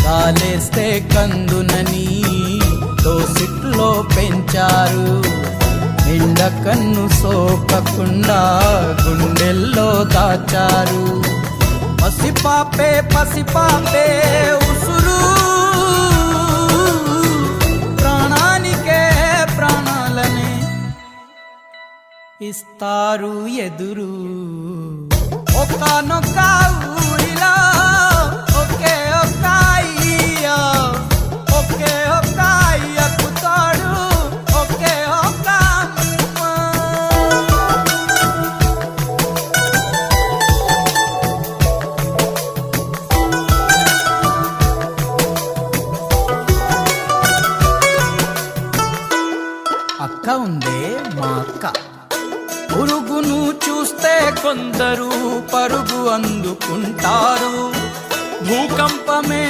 కాలేస్తే కందునని దోసిట్లో పెంచారు. నిండ కన్ను సోకకుండా గుండెల్లో దాచారు. పసిపాపే పసిపాపే ఉసురు, ప్రాణానికే ప్రాణాలనే ఇస్తారు ఎదురు. ఒక్కనొక్క ఊరిలో ఒకే ఒక్క అయ్య, ఒకే ఒక్క అయ్యకు తోడు ఒకే ఒక్క అమ్మ. అక్క ఉందే మా అక్క, పురుగును చూస్తే కొందరు పరుగు అందుకుంటారు. భూకంపమే